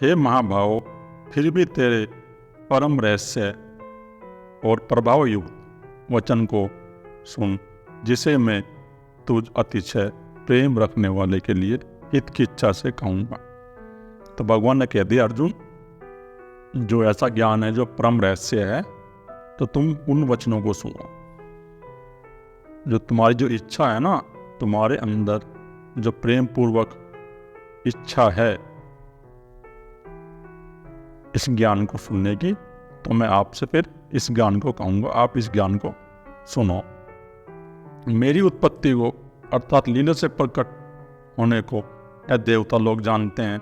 हे महाभाव, फिर भी तेरे परम रहस्य और प्रभाव युक्त वचन को सुन, जिसे मैं तुझ अतिशय प्रेम रखने वाले के लिए हित की इच्छा से कहूँगा। तो भगवान ने कह दिया, अर्जुन, जो ऐसा ज्ञान है जो परम रहस्य है, तो तुम उन वचनों को सुनो। जो तुम्हारी जो इच्छा है ना, तुम्हारे अंदर जो प्रेम पूर्वक इच्छा है इस ज्ञान को सुनने की, तो मैं आपसे फिर इस ज्ञान को कहूँगा, आप इस ज्ञान को सुनो। मेरी उत्पत्ति को अर्थात लीला से प्रकट होने को यह देवता लोग जानते हैं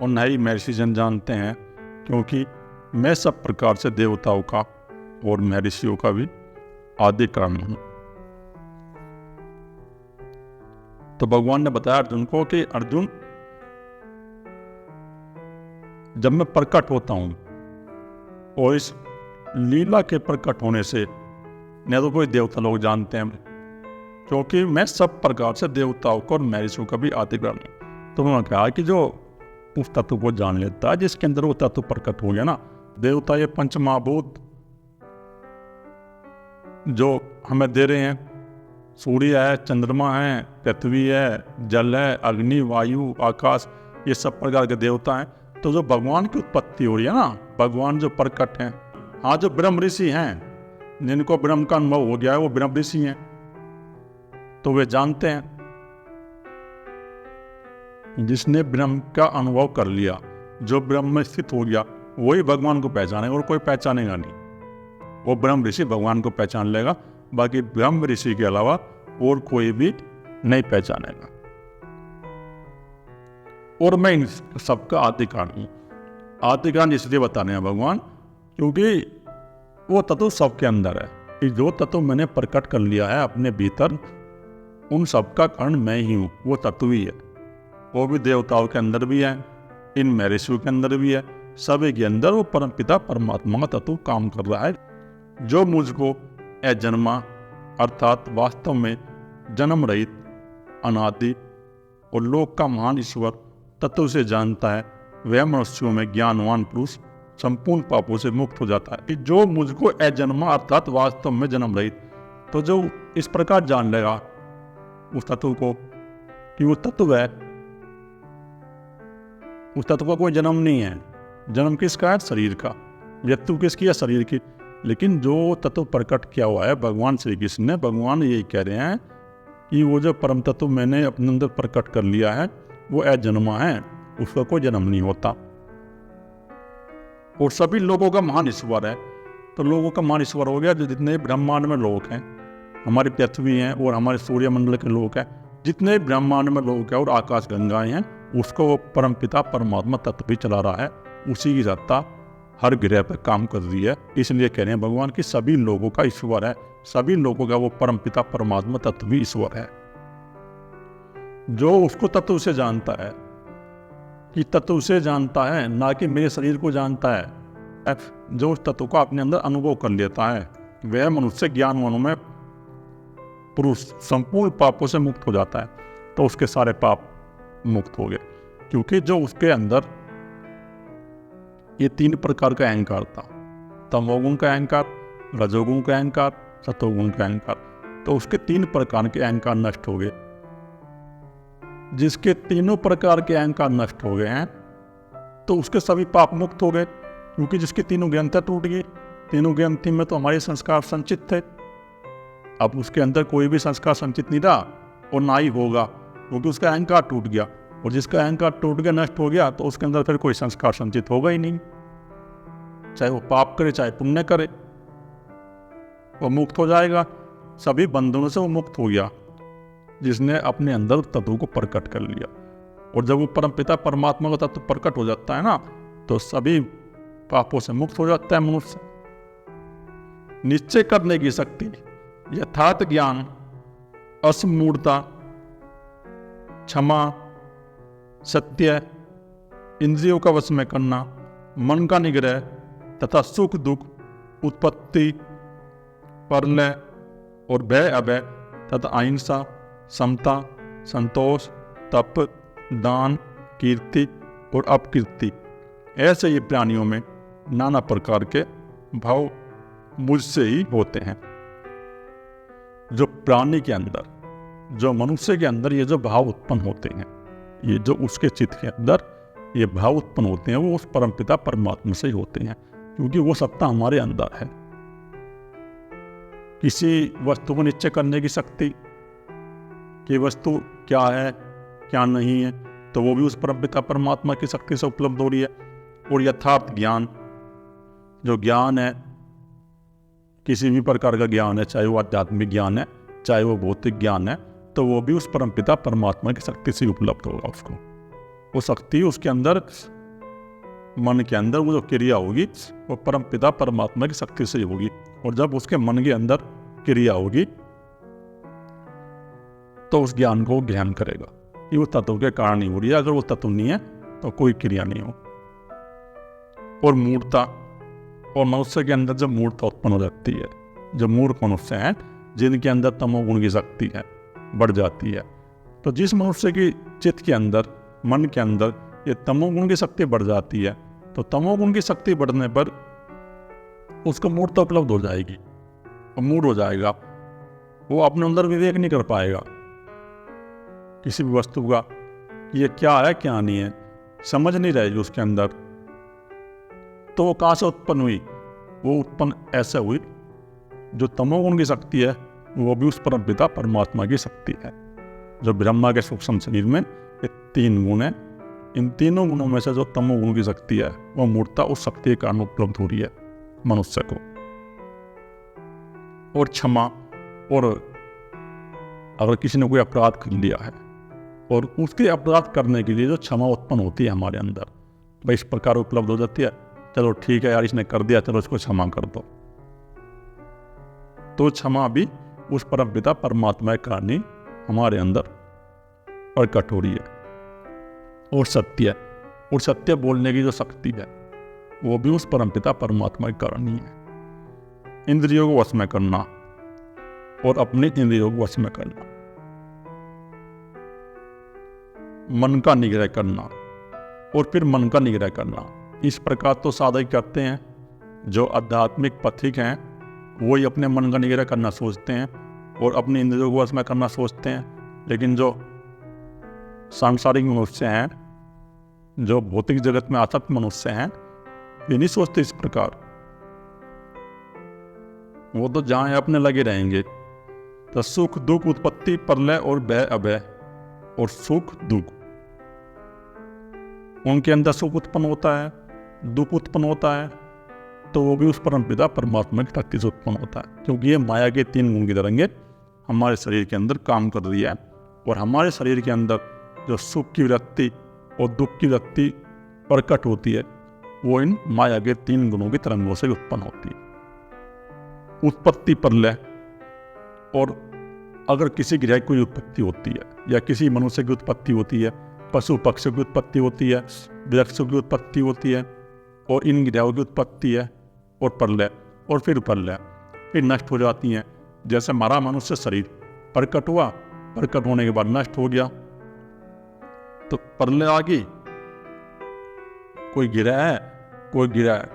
और न ही महर्षिजन जानते हैं, क्योंकि मैं सब प्रकार से देवताओं का और महर्षियों का भी आदि कारण हूँ। तो भगवान ने बताया अर्जुन को कि अर्जुन, जब मैं प्रकट होता हूँ और इस लीला के प्रकट होने से न तो कोई देवता लोग जानते हैं, क्योंकि मैं सब प्रकार से देवताओं को और महर्षियों का भी आदि कारण हूँ। तो उन्होंने कहा कि जो उस तत्व को जान लेता है जिसके अंदर वो तत्व प्रकट हो गया ना, देवता ये पंच महाभूत जो हमें दे रहे हैं, सूर्य है, चंद्रमा है, पृथ्वी है, जल है, अग्नि, वायु, आकाश, ये सब प्रकार के देवता हैं। तो जो भगवान की उत्पत्ति हो रही है ना, भगवान जो प्रकट हैं, हाँ, जो ब्रह्म ऋषि हैं, जिनको ब्रह्म का अनुभव हो गया है, वो ब्रह्म ऋषि हैं, तो वे जानते हैं। जिसने ब्रह्म का अनुभव कर लिया, जो ब्रह्म में स्थित हो गया, वही भगवान को पहचानेगा और कोई पहचानेगा नहीं। वो ब्रह्म ऋषि भगवान को पहचान लेगा, बाकी ब्रह्म ऋषि के अलावा और कोई भी नहीं पहचानेगा। और मैं इन सबका आदि कारण हूँ। आदि कारण इसलिए बताने हैं भगवान, क्योंकि वो तत्व सबके अंदर है। कि जो तत्व मैंने प्रकट कर लिया है अपने भीतर, उन सबका कारण मैं ही हूँ, वो तत्व ही है। वो भी देवताओं के अंदर भी है, इन महर्षियों के अंदर भी है, सभी के अंदर वो परमपिता परमात्मा का तत्व काम कर रहा है, जो मुझको अजन्मा अर्थात वास्तव में जन्म रहित, अनादि और लोक का महान ईश्वर तत्व से जानता है। वह मनुष्यों में ज्ञानवान पुरुष संपूर्ण पापों से मुक्त हो जाता है। कि जो मुझको अजन्मा अर्थात वास्तव में जन्म रहित, तो जो इस प्रकार जान लेगा उस तत्व को कि वो तत्व है, उस तत्व का कोई जन्म नहीं है। जन्म किसका है? शरीर का। मृत्यु किसकी है? शरीर की। लेकिन जो तत्व प्रकट किया हुआ है भगवान श्री कृष्ण ने, भगवान यही कह रहे हैं कि वो जो परम तत्व मैंने अपने अंदर प्रकट कर लिया है वो अजन्मा है, उसका कोई जन्म नहीं होता और सभी लोगों का महान ईश्वर है। तो लोगों का महान ईश्वर हो गया जो जितने ब्रह्मांड में लोग हैं, हमारी पृथ्वी हैं और हमारे सूर्यमंडल के लोग हैं, जितने ब्रह्मांड में लोग हैं और आकाश गंगाएं हैं, उसको वो परमपिता परमात्मा तत्व भी चला रहा है। उसी की सत्ता हर ग्रह पर काम कर रही है। इसलिए कह रहे हैं भगवान कि सभी लोगों का ईश्वर है, सभी लोगों का वो परमपिता परमात्मा तत्व भी ईश्वर है। जो उसको तत्व से जानता है, कि तत्व से जानता है, ना कि मेरे शरीर को जानता है, जो उस तत्व को अपने अंदर अनुभव कर लेता है, वह मनुष्य ज्ञानवानों में पुरुष संपूर्ण पापों से मुक्त हो जाता है। तो उसके सारे पाप मुक्त हो गए, क्योंकि जो उसके अंदर ये 3 प्रकार का अहंकार था, तमोगुण का अहंकार, रजोगुण का अहंकार, सतोगुण का अहंकार, तो उसके 3 प्रकार के अहंकार नष्ट हो गए। जिसके तीनों प्रकार के अहंकार नष्ट हो गए हैं, तो उसके सभी पाप मुक्त हो गए, क्योंकि जिसकी तीनों ग्रंथें टूट गई। तीनों ग्रंथि में तो हमारे संस्कार संचित थे, अब उसके अंदर कोई भी संस्कार संचित नहीं रहा और ना ही होगा, क्योंकि उसका अहंकार टूट गया। और जिसका अहंकार टूट गया, नष्ट हो गया, तो उसके अंदर फिर कोई संस्कार संचित होगा ही नहीं। चाहे वो पाप करे चाहे पुण्य करे, वो मुक्त हो जाएगा। सभी बंधनों से वो मुक्त हो गया, जिसने अपने अंदर तत्व को प्रकट कर लिया। और जब वो परमपिता परमात्मा का तत्व प्रकट हो जाता है ना, तो सभी पापों से मुक्त हो जाता है मनुष्य। निश्चय करने की शक्ति, यथार्थ ज्ञान, असमूढ़ता, क्षमा, सत्य, इंद्रियों का वश में करना, मन का निग्रह तथा सुख दुख, उत्पत्ति, प्रलय और भय अभय तथा अहिंसा, समता, संतोष, तप, दान, कीर्ति और अपकीर्ति, ऐसे ही प्राणियों में नाना प्रकार के भाव मुझसे ही होते हैं। जो प्राणी के अंदर, जो मनुष्य के अंदर ये जो भाव उत्पन्न होते हैं, ये जो उसके चित्त के अंदर ये भाव उत्पन्न होते हैं, वो उस परमपिता परमात्मा से ही होते हैं, क्योंकि वो सत्ता हमारे अंदर है। किसी वस्तु को निश्चय करने की शक्ति कि वस्तु क्या है क्या नहीं है, तो वो भी उस परमपिता परमात्मा की शक्ति से उपलब्ध हो रही है। और यथार्थ ज्ञान, जो ज्ञान है, किसी भी प्रकार का ज्ञान है, चाहे वो आध्यात्मिक ज्ञान है, चाहे वो भौतिक ज्ञान है, तो वो भी उस परमपिता परमात्मा की शक्ति से उपलब्ध होगा उसको। वो शक्ति उसके अंदर, मन के अंदर वो जो क्रिया होगी वो परमपिता परमात्मा की शक्ति से ही होगी। और जब उसके मन के अंदर क्रिया होगी तो उस ज्ञान को ग्रहण करेगा। ये वो तत्व के कारण ही हो रही है। अगर वो तत्व नहीं है तो कोई क्रिया नहीं हो। और मूर्खता, और मनुष्य के अंदर जब मूर्खता उत्पन्न हो जाती है, जो मूर्ख मनुष्य हैं जिनके अंदर तमोगुण की शक्ति है बढ़ जाती है, तो जिस मनुष्य की चित्त के अंदर, मन के अंदर ये तमोगुण की शक्ति बढ़ जाती है, तो तमोगुण की शक्ति बढ़ने पर उसको मूर्खता उपलब्ध हो जाएगी और मूड हो जाएगा। वो अपने अंदर विवेक नहीं कर पाएगा किसी भी वस्तु का, ये क्या है क्या नहीं है, समझ नहीं रहेगी उसके अंदर। तो वो कहाँ से उत्पन्न हुई? वो उत्पन्न ऐसे हुई, जो तमोगुण की शक्ति है वो भी उस परमपिता परमात्मा की शक्ति है। जो ब्रह्मा के सूक्ष्म शरीर में ये 3 गुण है, इन तीनों गुणों में से जो तमोगुण की शक्ति है वो मूर्खता उस शक्ति के कारण उपलब्ध हो रही है मनुष्य को। और क्षमा, और अगर किसी ने कोई अपराध कर लिया है और उसके अपराध करने के लिए जो क्षमा उत्पन्न होती है हमारे अंदर, भाई इस प्रकार उपलब्ध हो जाती है, चलो ठीक है यार इसने कर दिया, चलो इसको क्षमा कर दो। तो क्षमा भी उस परमपिता परमात्मा के कारण ही हमारे अंदर प्रकट हो रही है। और सत्य, और सत्य बोलने की जो शक्ति है वो भी उस परमपिता परमात्मा के कारण ही है। इंद्रियों को वश में करना और अपनी इंद्रियों को वश में करना, मन का निग्रह करना और फिर मन का निग्रह करना, इस प्रकार तो साधक करते हैं। जो आध्यात्मिक पथिक हैं वही अपने मन का निग्रह करना सोचते हैं और अपनी इंद्रियों को वश में करना सोचते हैं। लेकिन जो सांसारिक मनुष्य हैं, जो भौतिक जगत में आसक्त मनुष्य हैं, ये नहीं सोचते इस प्रकार। वो तो जहाँ अपने लगे रहेंगे। तो सुख दुख, उत्पत्ति प्रलय और भय अभय, और सुख दुख, उनके अंदर सुख उत्पन्न होता है, दुख उत्पन्न होता है, तो वो भी उस परमपिता परमात्मा की शक्ति से उत्पन्न होता है। क्योंकि ये माया के 3 गुण की तरंगे हमारे शरीर के अंदर काम कर रही है। और हमारे शरीर के अंदर जो सुख की वृत्ति और दुख की वृत्ति प्रकट होती है, वो इन माया के 3 गुणों की तरंगों से उत्पन्न होती है। उत्पत्ति प्रलय, और अगर किसी ग्रह की उत्पत्ति होती है या किसी मनुष्य की उत्पत्ति होती है, पशु पक्षियों की उत्पत्ति होती है, वृक्षों की उत्पत्ति होती है, और इन ग्रहों की उत्पत्ति है, और प्रलय, और फिर प्रलय, फिर नष्ट हो जाती हैं। जैसे हमारा मनुष्य शरीर प्रकट हुआ, प्रकट होने के बाद नष्ट हो गया, तो प्रलय आ गई, कोई गिरा है, कोई गिरा है,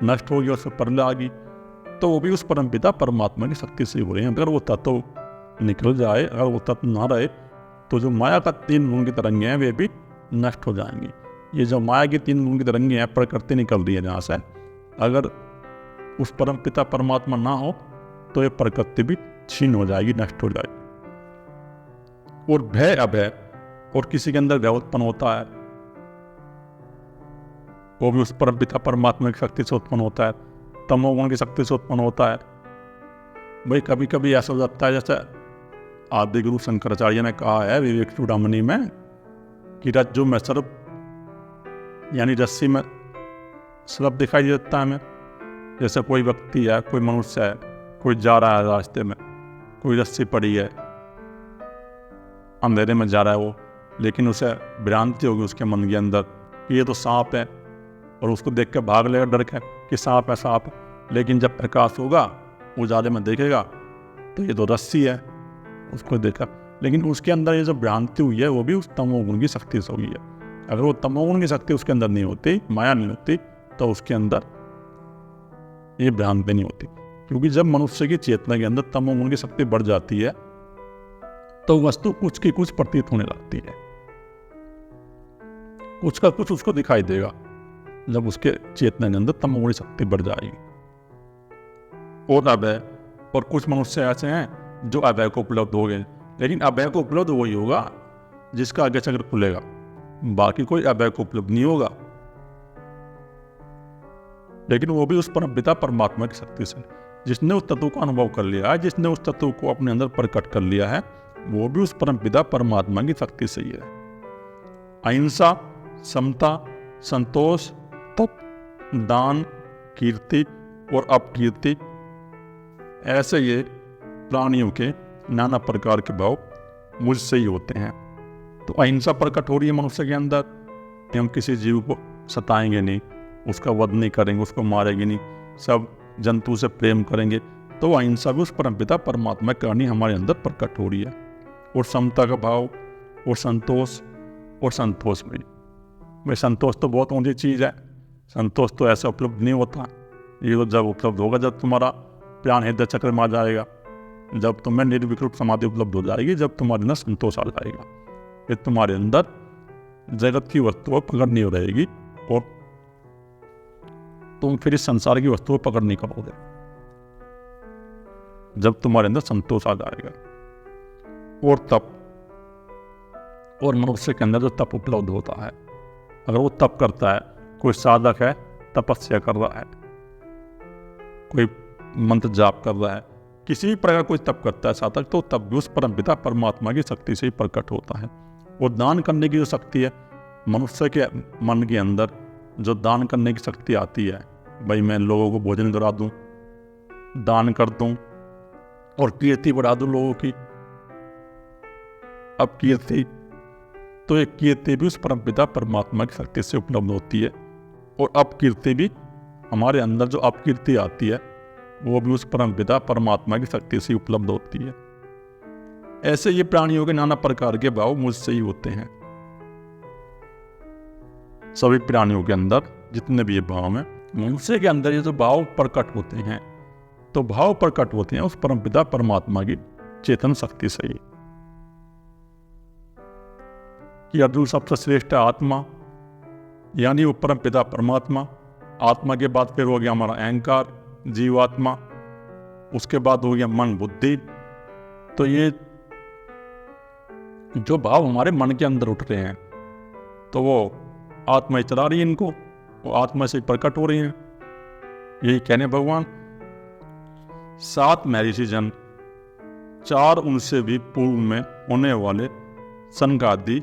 नष्ट हो गया, उससे प्रलय आ गई। तो वो भी उस परमपिता परमात्मा की शक्ति से हो रहे हैं। अगर वो तत्व निकल जाए, अगर वो तत्व ना रहे, तो जो माया का 3 गुण की तरंगे हैं वे भी नष्ट हो जाएंगी। ये जो माया की 3 गुण की तरंगे हैं, प्रकृति निकल रही है जहाँ से, अगर उस परमपिता परमात्मा ना हो तो ये प्रकृति भी छीन हो जाएगी, नष्ट हो जाएगी। और भय अभय, और किसी के अंदर भय उत्पन्न होता है, वो भी उस परमपिता परमात्मा की शक्ति से उत्पन्न होता है, तमोगुण की शक्ति से उत्पन्न होता है। भाई कभी कभी ऐसा हो जाता है, जैसे आदि गुरु शंकराचार्य ने कहा है विवेक चूड़ामणि में, कि रज्जु में सर्प, यानी रस्सी में सर्प दिखाई देता है हमें। जैसे कोई व्यक्ति है, कोई मनुष्य है, कोई जा रहा है रास्ते में, कोई रस्सी पड़ी है, अंधेरे में जा रहा है वो, लेकिन उसे भ्रांति होगी उसके मन के अंदर कि ये तो सांप है, और उसको देख के भाग लेगा डर के कि सांप है सांप। लेकिन जब प्रकाश होगा, उजाले में देखेगा तो ये तो रस्सी है, उसको देखा। लेकिन उसके अंदर ये जो भ्रांति हुई है वो भी उस तमोगुण की शक्ति से हुई है। अगर वो तमोगुण की शक्ति उसके अंदर नहीं होती, माया नहीं होती, तो उसके अंदर ये भ्रांति नहीं होती। क्योंकि जब मनुष्य की चेतना के अंदर तमोगुण की शक्ति बढ़ जाती है तो वस्तु कुछ की कुछ प्रतीत होने लगती है, कुछ का कुछ उसको दिखाई देगा जब उसके चेतना के अंदर तमोगुण की शक्ति बढ़ जाएगी। और अभय, और कुछ मनुष्य ऐसे हैं जो अभय को उपलब्ध हो गए, लेकिन अभय को उपलब्ध वही होगा जिसका आज्ञा चक्र खुलेगा, बाकी कोई अभय को उपलब्ध नहीं होगा। लेकिन वो भी उस परमपिता परमात्मा की शक्ति से, जिसने उस तत्व को अनुभव कर लिया है, जिसने उस तत्व को अपने अंदर प्रकट कर लिया है, वो भी उस परमपिता परमात्मा की शक्ति से ही है। अहिंसा, समता, संतोष, तप, दान, कीर्ति और अपकीर्ति, ऐसे ये प्राणियों के नाना प्रकार के भाव मुझसे ही होते हैं। तो अहिंसा प्रकट हो रही है मनुष्य के अंदर कि हम किसी जीव को सताएंगे नहीं, उसका वध नहीं करेंगे, उसको मारेंगे नहीं, सब जंतु से प्रेम करेंगे। तो अहिंसा भी उस परमपिता परमात्मा की कहानी हमारे अंदर प्रकट हो रही है। और समता का भाव और संतोष भी, भाई संतोष तो बहुत ऊंची चीज़ है। संतोष तो ऐसा उपलब्ध नहीं होता, ये तो जब उपलब्ध होगा जब तुम्हारा प्राण हृदय चक्र में आ जाएगा, जब तुम्हें निर्विकल्प समाधि उपलब्ध हो जाएगी, जब तुम्हारे अंदर संतोष आ जाएगा, फिर तुम्हारे अंदर जगत की वस्तुओं पकड़ नहीं रहेगी और तुम फिर इस संसार की वस्तुओं पकड़ नहीं करोगे, जब तुम्हारे अंदर संतोष आ जाएगा। और तप, और मनुष्य के अंदर जो तप उपलब्ध होता है, अगर वो तप करता है, कोई साधक है तपस्या कर रहा है, कोई मंत्र जाप कर रहा है, किसी भी प्रकार कोई तप करता है साधक, तो तप भी उस परमपिता परमात्मा की शक्ति से ही प्रकट होता है। और दान करने की जो शक्ति है मनुष्य के मन के अंदर, जो दान करने की शक्ति आती है, भाई मैं लोगों को भोजन करा दूं, दान कर दूं और कीर्ति बढ़ा दूं लोगों की। अब कीर्ति, तो एक कीर्ति भी उस परमपिता परमात्मा की शक्ति से उपलब्ध होती है। और अपकीर्ति भी, हमारे अंदर जो अपकीर्ति आती है वो भी उस परमपिता परमात्मा की शक्ति से उपलब्ध होती है। ऐसे ये प्राणियों के नाना प्रकार के भाव मुझसे ही होते हैं। सभी प्राणियों के अंदर जितने भी ये भाव हैं, मनुष्य के अंदर ये जो भाव प्रकट होते हैं, तो भाव प्रकट होते हैं उस परमपिता परमात्मा की चेतन शक्ति से ही। कि अर्जुन सबसे श्रेष्ठ आत्मा, यानी वो परमपिता परमात्मा। आत्मा के बाद फिर हो गया हमारा अहंकार, जीवात्मा, उसके बाद हो गया मन, बुद्धि। तो ये जो भाव हमारे मन के अंदर उठ रहे हैं, तो वो आत्मा ही चला रही है इनको, वो आत्मा से प्रकट हो रही हैं। यही कहने भगवान, 7 महर्षि जन, 4 उनसे भी पूर्व में होने वाले सनकादि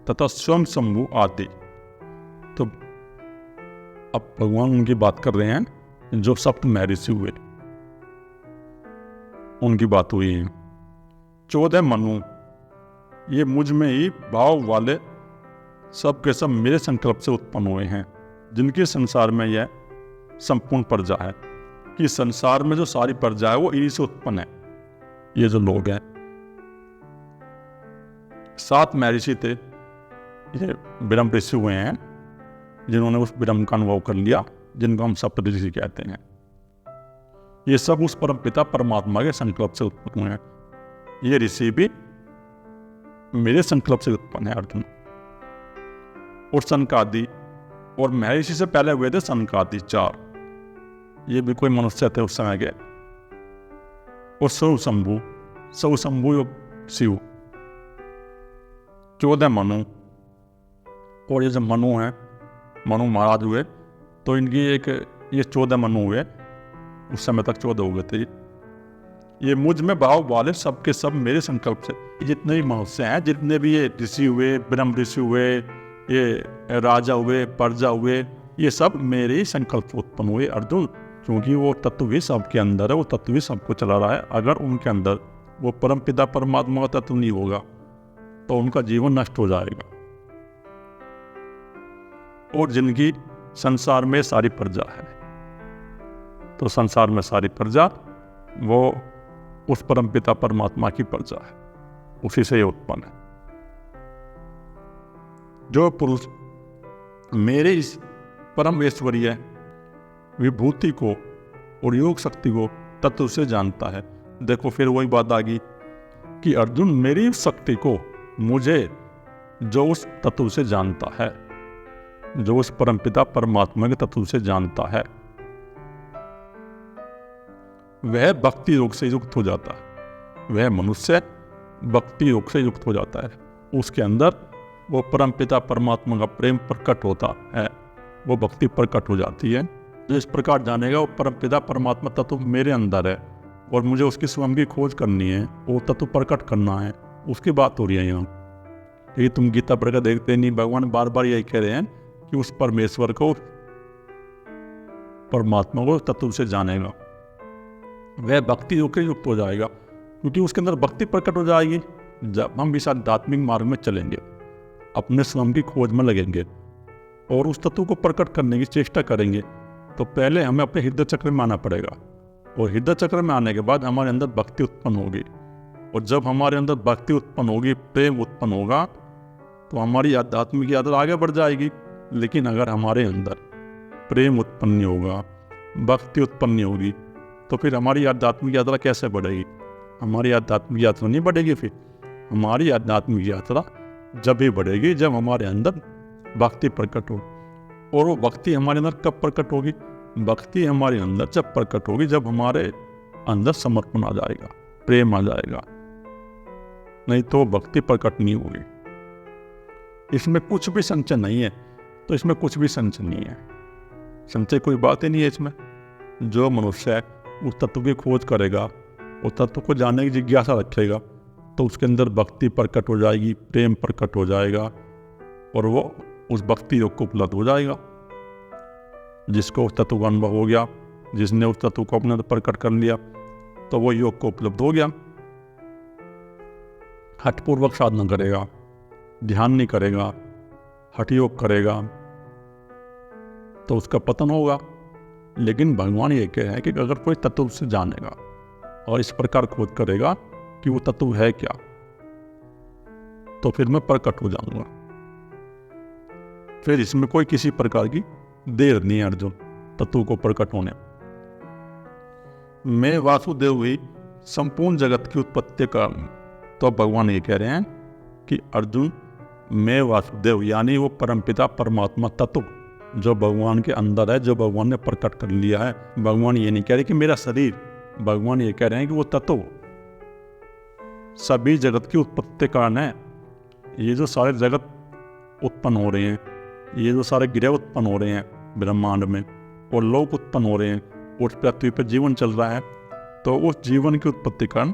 तथा स्वयं शंभु आदि। तो अब भगवान उनकी बात कर रहे हैं जो 7 महर्षि हुए, उनकी बात हुई है। 14 मनु, ये मुझ में ही भाव वाले सब के सब मेरे संकल्प से उत्पन्न हुए हैं, जिनके संसार में यह संपूर्ण प्रजा है। कि संसार में जो सारी प्रजा है वो इन्हीं से उत्पन्न है। ये जो लोग हैं, 7 महर्षि थे, ये ब्रह्म ऋषि हुए हैं, जिन्होंने उस ब्रह्म का अनुभव कर लिया, जिनको हम सप्तऋषि कहते हैं। ये सब उस परमपिता परमात्मा के संकल्प से उत्पन्न हुए हैं। ये ऋषि भी मेरे संकल्प से उत्पन्न है अर्जुन। और सनकादि, और महर्षि से पहले हुए थे सनकादि 4, ये भी कोई मनुष्य थे उस समय के। और सौ शंभु शिव, 14 मनु। और ये जो मनु हैं, मनु महाराज हुए, तो इनकी ये 14 मनु हुए, उस समय तक 14 हो गए थे। ये मुझ में भाव वाले सब के सब मेरे संकल्प से, जितने भी मनुष्य हैं, जितने भी ये ऋषि हुए, ब्रह्म ऋषि हुए, ये राजा हुए, प्रजा हुए, ये सब मेरे ही संकल्प से उत्पन्न हुए अर्जुन। क्योंकि वो तत्व भी सबके अंदर है, वो तत्व भी सबको चला रहा है। अगर उनके अंदर वो परमपिता परमात्मा का तत्व नहीं होगा तो उनका जीवन नष्ट हो जाएगा। और जिनकी संसार में सारी प्रजा है, तो संसार में सारी प्रजा वो उस परमपिता परमात्मा की प्रजा है, उसी से ये उत्पन्न है। जो पुरुष मेरे इस परम ऐश्वर्य विभूति को और योग शक्ति को तत्व से जानता है। देखो फिर वही बात आ गई कि अर्जुन मेरी शक्ति को, मुझे जो उस तत्व से जानता है, जो उस परमपिता परमात्मा के तत्व से जानता है, वह भक्ति योग से युक्त हो जाता है। वह मनुष्य भक्ति योग से युक्त हो जाता है। उसके अंदर वो परमपिता परमात्मा का प्रेम प्रकट होता है, वो भक्ति प्रकट हो जाती है। जो इस प्रकार जानेगा वो परमपिता परमात्मा तत्व मेरे अंदर है और मुझे उसकी स्वयं की खोज करनी है, वो तत्व प्रकट करना है, उसकी बात हो रही है यहाँ। ये तुम गीता पढ़कर देखते नहीं, भगवान बार बार यही कह रहे हैं कि उस परमेश्वर को, परमात्मा को तत्व से जानेगा, वह भक्ति योग से युक्त हो जाएगा, क्योंकि उसके अंदर भक्ति प्रकट हो जाएगी। जब हम इस आध्यात्मिक मार्ग में चलेंगे, अपने स्वयं की खोज में लगेंगे और उस तत्व को प्रकट करने की चेष्टा करेंगे, तो पहले हमें अपने हृदय चक्र में आना पड़ेगा और हृदय चक्र में आने के बाद हमारे अंदर भक्ति उत्पन्न होगी। और जब हमारे अंदर भक्ति उत्पन्न होगी, प्रेम उत्पन्न होगा, तो हमारी आध्यात्मिक यात्रा आगे बढ़ जाएगी। लेकिन अगर हमारे अंदर प्रेम उत्पन्न नहीं होगा, भक्ति उत्पन्न नहीं होगी, तो फिर हमारी आध्यात्मिक यात्रा कैसे बढ़ेगी? हमारी आध्यात्मिक यात्रा नहीं बढ़ेगी। फिर हमारी आध्यात्मिक यात्रा जब भी बढ़ेगी जब हमारे अंदर भक्ति प्रकट हो। और वो भक्ति हमारे अंदर कब प्रकट होगी? भक्ति हमारे अंदर जब प्रकट होगी जब हमारे अंदर समर्पण आ जाएगा, प्रेम आ जाएगा, नहीं तो भक्ति प्रकट नहीं होगी। इसमें कुछ भी संचय नहीं है, तो इसमें कुछ भी संचय नहीं है, संचय कोई बात ही नहीं है इसमें। जो मनुष्य उस तत्व की खोज करेगा, उस तत्व को जानने की जिज्ञासा रखेगा, तो उसके अंदर भक्ति प्रकट हो जाएगी, प्रेम प्रकट हो जाएगा और वो उस भक्ति योग को उपलब्ध हो जाएगा। जिसको उस तत्व का अनुभव हो गया, जिसने उस तत्व को अपने अंदर प्रकट कर लिया, तो वो योग को उपलब्ध हो गया। हठपूर्वक साधना करेगा, ध्यान नहीं करेगा, हठ योग करेगा, तो उसका पतन होगा। लेकिन भगवान ये कह रहे हैं कि अगर कोई तत्व से जानेगा और इस प्रकार खोज करेगा कि वो तत्व है क्या, तो फिर मैं प्रकट हो जाऊंगा। फिर इसमें कोई किसी प्रकार की देर नहीं है अर्जुन तत्व को प्रकट होने। मैं वासुदेव ही संपूर्ण जगत की उत्पत्ति का, तो भगवान ये कह रहे हैं कि अर्जुन मैं वासुदेव, यानी वो परमपिता परमात्मा तत्व जो भगवान के अंदर है, जो भगवान ने प्रकट कर लिया है। भगवान ये नहीं कह रहे कि मेरा शरीर, भगवान ये कह रहे हैं कि वो तत्व सभी जगत की उत्पत्ति कारण है। ये जो सारे जगत उत्पन्न हो रहे हैं, ये जो सारे ग्रह उत्पन्न हो रहे हैं ब्रह्मांड में, और लोक उत्पन्न हो रहे हैं, उस पृथ्वी पर जीवन चल रहा है, तो उस जीवन की उत्पत्ति कारण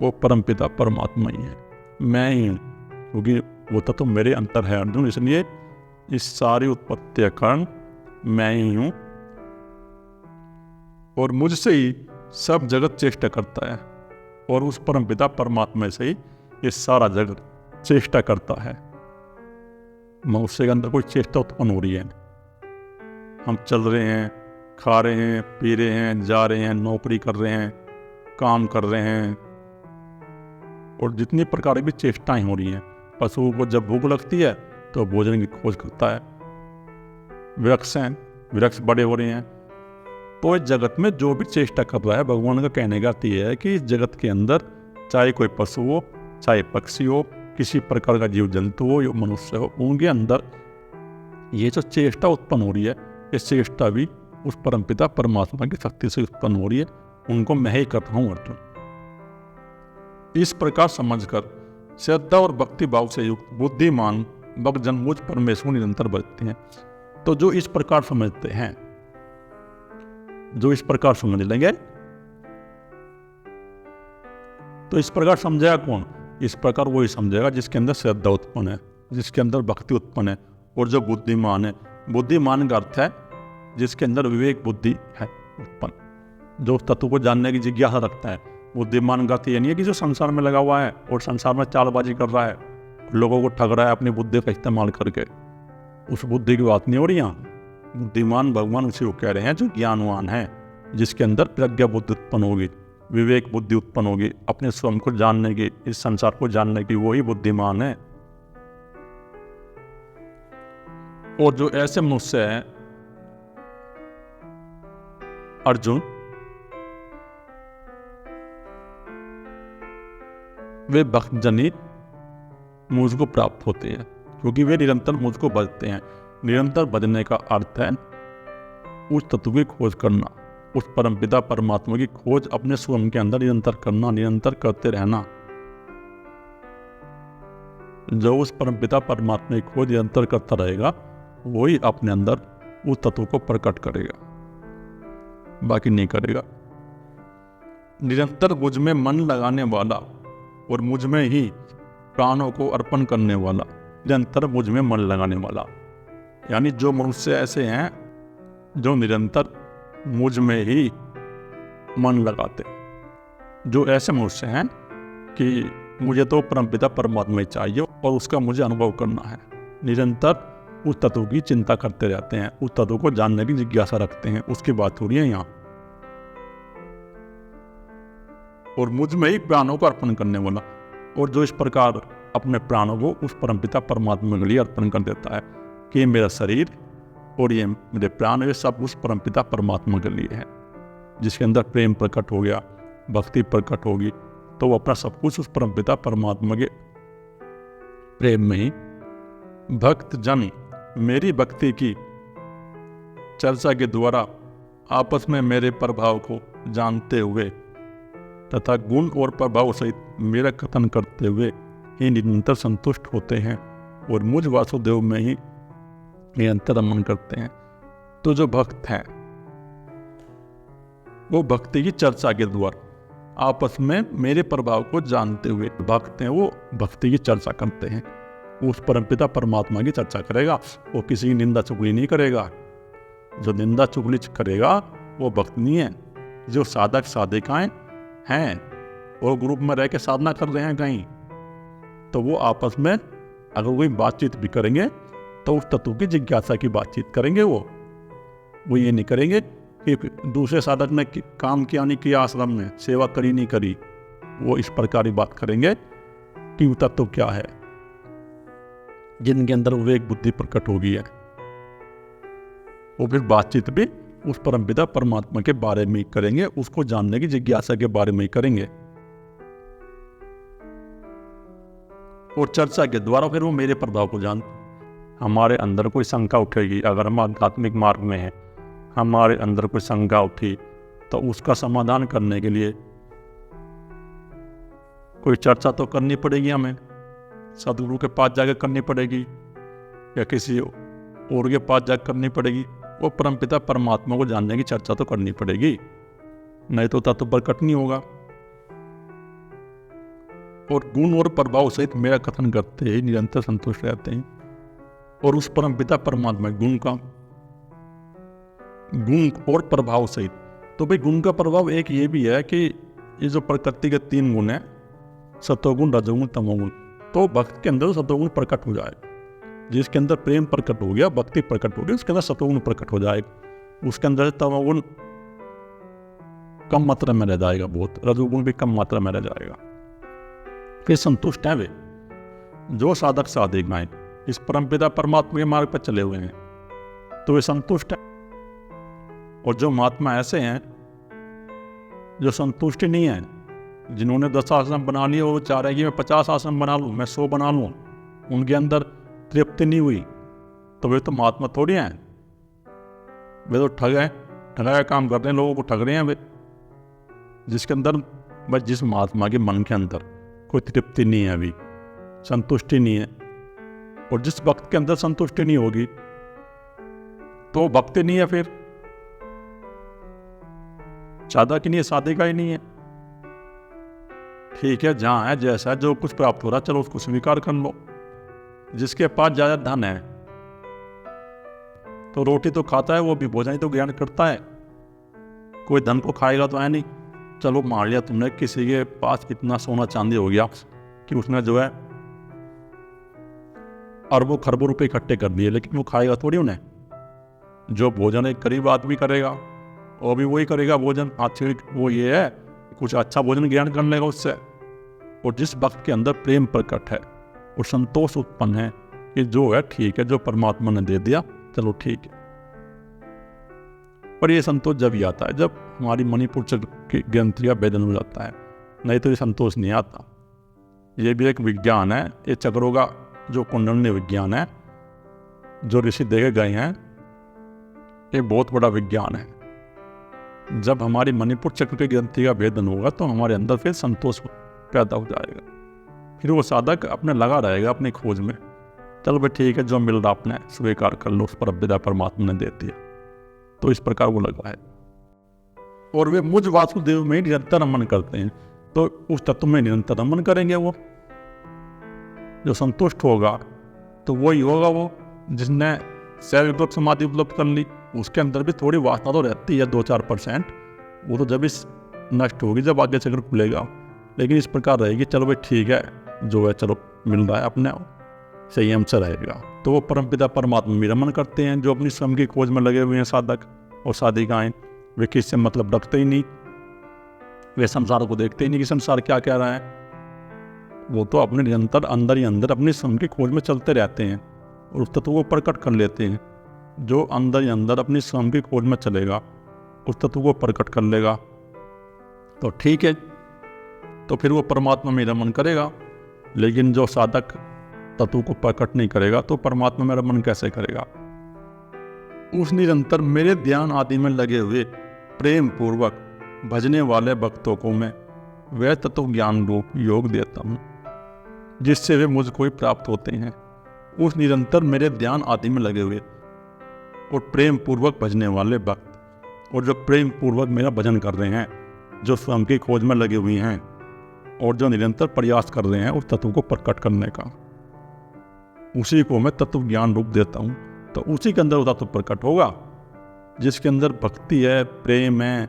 वो परमपिता परमात्मा ही है, मैं ही हूँ, क्योंकि वो तत्व मेरे अंतर है अर्जुन। इसलिए इस सारी उत्पत्ति का कारण मैं ही हूँ और मुझसे ही सब जगत चेष्टा करता है, और उस परमपिता परमात्मा से ही ये सारा जगत चेष्टा करता है। मनुष्य के अंदर कोई चेष्टा उत्पन्न हो रही है। हम चल रहे हैं, खा रहे हैं, पी रहे हैं, जा रहे हैं, नौकरी कर रहे हैं, काम कर रहे हैं, और जितनी प्रकार की चेष्टाएं हो रही हैं। पशु को जब भूख लगती है तो भोजन की खोज करता है। वृक्ष हैं, वृक्ष बड़े हो रहे हैं, तो इस जगत में जो भी चेष्टा कर रहा है, भगवान का कहने का अर्थ ये है कि इस जगत के अंदर चाहे कोई पशु हो, चाहे पक्षी हो, किसी प्रकार का जीव जंतु हो या मनुष्य हो, उनके अंदर ये जो चेष्टा उत्पन्न हो रही है, इस चेष्टा भी उस परमपिता परमात्मा की शक्ति से उत्पन्न हो रही है। उनको मैं ही करता हूँ अर्जुन। इस प्रकार समझकर श्रद्धा और भक्ति भाव से युक्त बुद्धिमान भक्तजन मुझ परमेश्वर निरंतर बरतते हैं। तो जो इस प्रकार समझते हैं, जो इस प्रकार समझ लेंगे, तो इस प्रकार समझेगा कौन? इस प्रकार वही समझेगा जिसके अंदर श्रद्धा उत्पन्न है, जिसके अंदर भक्ति उत्पन्न है, और जो बुद्धिमान है। बुद्धिमान का अर्थ है जिसके अंदर विवेक बुद्धि है उत्पन्न, जो तत्व को जानने की जिज्ञासा रखता है। बुद्धिमान का अर्थ ये नहीं है कि जो संसार में लगा हुआ है और संसार में चालबाजी कर रहा है, लोगों को ठग रहा है अपनी बुद्धि का इस्तेमाल करके, उस बुद्धि की बात नहीं हो रही यहाँ। बुद्धिमान भगवान उसी को कह रहे हैं जो ज्ञानवान है, जिसके अंदर प्रज्ञा बुद्धि उत्पन्न होगी, विवेक बुद्धि उत्पन्न होगी, अपने स्वयं को जानने की, इस संसार को जानने की, वही बुद्धिमान है। और जो ऐसे मनुष्य हैं अर्जुन, वे भक्तजनी मुझको प्राप्त होते हैं, क्योंकि वे निरंतर मुझको भजते हैं। निरंतर भजने का अर्थ है उस तत्व की खोज करना, उस परमपिता परमात्मा की खोज अपने स्वयं के अंदर निरंतर करना, निरंतर करते रहना। जो उस परमपिता परमात्मा की खोज निरंतर करता रहेगा वही अपने अंदर उस तत्व को प्रकट करेगा, बाकी नहीं करेगा। निरंतर मुझ में मन लगाने वाला और मुझ में ही प्राणों को अर्पण करने वाला, निरंतर मुझ में मन लगाने वाला, यानी जो मनुष्य ऐसे हैं जो निरंतर मुझ में ही मन लगाते, जो ऐसे मनुष्य हैं कि मुझे तो परमपिता परमात्मा ही चाहिए और उसका मुझे अनुभव करना है, निरंतर उस तत्व की चिंता करते रहते हैं, उस तत्व को जानने की जिज्ञासा रखते हैं, उसकी बात हो रही है यहाँ। और मुझ में ही प्राणों को अर्पण करने वाला, और जो इस प्रकार अपने प्राणों को उस परमपिता परमात्मा के लिए अर्पण कर देता है कि ये मेरा शरीर और ये मेरे प्राण, ये सब उस परमपिता परमात्मा के लिए है। जिसके अंदर प्रेम प्रकट हो गया, भक्ति प्रकट होगी, तो वो अपना सब कुछ उस परमपिता परमात्मा के प्रेम में ही। भक्त जन मेरी भक्ति की चर्चा के द्वारा आपस में मेरे प्रभाव को जानते हुए तथा गुण और प्रभाव सहित मेरा कथन करते हुए ही निरंतर संतुष्ट होते हैं और मुझ वासुदेव में ही निरंतर रमन करते हैं। तो जो भक्त हैं वो भक्ति की चर्चा के द्वारा आपस में मेरे प्रभाव को जानते हुए, भक्त हैं वो भक्ति की चर्चा करते हैं, उस परमपिता परमात्मा की चर्चा करेगा, वो किसी की निंदा चुगली नहीं करेगा। जो निंदा चुगली करेगा वो भक्त नहीं है। जो साधक साधिकाएं हैं और ग्रुप में रह के साधना कर रहे हैं कहीं, तो वो आपस में अगर कोई बातचीत भी करेंगे तो उस तत्व की जिज्ञासा की बातचीत करेंगे। वो ये नहीं करेंगे कि दूसरे साधक ने काम किया नहीं किया, आश्रम में सेवा करी नहीं करी, वो इस प्रकार की बात करेंगे कि वो तत्व क्या है, जिनके अंदर विवेक बुद्धि प्रकट हो गई है। वो फिर बातचीत भी उस परमपिता परमात्मा के बारे में ही करेंगे, उसको जानने की जिज्ञासा के बारे में ही करेंगे। और चर्चा के द्वारा फिर वो मेरे प्रभाव को जान। हमारे अंदर कोई शंका उठेगी, अगर हम आध्यात्मिक मार्ग में हैं, हमारे अंदर कोई शंका उठी तो उसका समाधान करने के लिए कोई चर्चा तो करनी पड़ेगी, हमें सदगुरु के पास जाकर करनी पड़ेगी या किसी और के पास जाकर करनी पड़ेगी। वो परमपिता परमात्मा को जानने की चर्चा तो करनी पड़ेगी, नहीं तो तत्व प्रकट नहीं होगा। और गुण और प्रभाव सहित मेरा कथन करते ही निरंतर संतुष्ट रहते हैं। और उस परमपिता परमात्मा गुण और प्रभाव सहित, तो भाई गुण का प्रभाव एक ये भी है कि ये जो प्रकृति के 3 गुण है, सतोगुण रजोगुण तमोगुण, तो भक्त के अंदर सतोगुण प्रकट हो जाए। जिसके अंदर प्रेम प्रकट हो गया, भक्ति प्रकट हो गई, उसके अंदर सतोगुण प्रकट हो जाएगा। उसके अंदर तमोगुण कम मात्रा में रह जाएगा, बहुत रजोगुण भी कम मात्रा में रह जाएगा। फिर संतुष्ट है वे जो साधक साधिकाएं इस परमपिता परमात्मा के मार्ग पर चले हुए हैं, तो वे संतुष्ट है। और जो महात्मा ऐसे हैं जो संतुष्ट नहीं है, जिन्होंने 10 आश्रम बना लिए, वो चाह रहे हैं कि मैं 50 आश्रम बना लूँ, मैं 100 बना लूँ, उनके अंदर तृप्ति नहीं हुई, तो वे तो महात्मा थोड़ी हैं। वे तो ठग हैं, ठगा काम कर रहे हैं, लोगों को ठग रहे हैं वे। जिसके अंदर बस जिस महात्मा के मन के अंदर कोई तृप्ति नहीं है, अभी संतुष्टि नहीं है, और जिस भक्त के अंदर संतुष्टि नहीं होगी तो भक्ति नहीं है, फिर साधक ही नहीं है, साधिका ही नहीं है। ठीक है, जहां है जैसा है, जो कुछ प्राप्त हो रहा है चलो उसको स्वीकार कर लो। जिसके पास ज्यादा धन है तो रोटी तो खाता है, वो भी भोजन ही तो ग्रहण करता है। कोई धन को खाएगा तो है नहीं। चलो मान लिया तुमने किसी के पास इतना सोना चांदी हो गया कि उसने जो है अरबों खरबों रुपए इकट्ठे कर दिए, लेकिन वो खाएगा थोड़ी उन्हें। जो भोजन एक गरीब आदमी करेगा वो भी वही करेगा भोजन। अच्छी वो ये है कुछ अच्छा भोजन ग्रहण कर लेगा उससे। और जिस भक्त के अंदर प्रेम प्रकट है और संतोष उत्पन्न है कि जो है ठीक है, जो परमात्मा ने दे दिया चलो ठीक है। पर ये संतोष जब ही आता है जब हमारी मणिपुर चक्र की ग्रंथि का भेदन हो जाता है, नहीं तो ये संतोष नहीं आता। ये भी एक विज्ञान है, ये चक्रों का जो कुंडली विज्ञान है जो ऋषि देखे गए हैं, ये बहुत बड़ा विज्ञान है। जब हमारी मणिपुर चक्र की ग्रंथि का भेदन होगा तो हमारे अंदर फिर संतोष पैदा हो जाएगा। फिर वो साधक अपने लगा रहेगा अपनी खोज में, चलो भाई ठीक है, जो मिल रहा आपने स्वीकार कर लो, उस पर विदा परमात्मा ने दे दिया। तो इस प्रकार वो लगा है और वे मुझ वासुदेव में निरंतर रमन करते हैं। तो उस तत्व में निरंतर रमन करेंगे। वो जो संतुष्ट होगा तो वही होगा वो जिसने शैव उपलब्ध समाधि उपलब्ध कर ली। उसके अंदर भी थोड़ी वासना तो रहती है 2-4%, वो तो जब इस नष्ट होगी जब आगे चक्र खुलेगा। लेकिन इस प्रकार रहेगी, चलो भाई ठीक है, जो है चलो मिल रहा है अपने संयम से रहेगा। तो वो परमपिता परमात्मा में रमन करते हैं। जो अपनी स्वयं की खोज में लगे हुए हैं साधक और साधिकाएं, वे किससे मतलब रखते ही नहीं, वे संसार को देखते ही नहीं कि संसार क्या कह रहा है। वो तो अपने निरंतर अंदर ही अंदर अपनी स्वयं की खोज में चलते रहते हैं और उस तत्व को प्रकट कर लेते हैं। जो अंदर ही अंदर अपनी स्वयं की खोज में चलेगा उस तत्व को प्रकट कर लेगा तो ठीक है, तो फिर वो परमात्मा में रमन करेगा। लेकिन जो साधक तत्व को प्रकट नहीं करेगा तो परमात्मा में रमन कैसे करेगा। उस निरंतर मेरे ध्यान आदि में लगे हुए प्रेम पूर्वक भजने वाले भक्तों को मैं वह तत्व ज्ञान रूप योग देता हूँ जिससे वे मुझको ही प्राप्त होते हैं। उस निरंतर मेरे ध्यान आदि में लगे हुए और प्रेम पूर्वक भजने वाले भक्त, और जो प्रेम पूर्वक मेरा भजन कर रहे हैं, जो स्वयं की खोज में लगे हुए हैं और जो निरंतर प्रयास कर रहे हैं उस तत्व को प्रकट करने का, उसी को मैं तत्व ज्ञान रूप देता हूँ। तो उसी के अंदर वो तत्व प्रकट होगा जिसके अंदर भक्ति है, प्रेम है।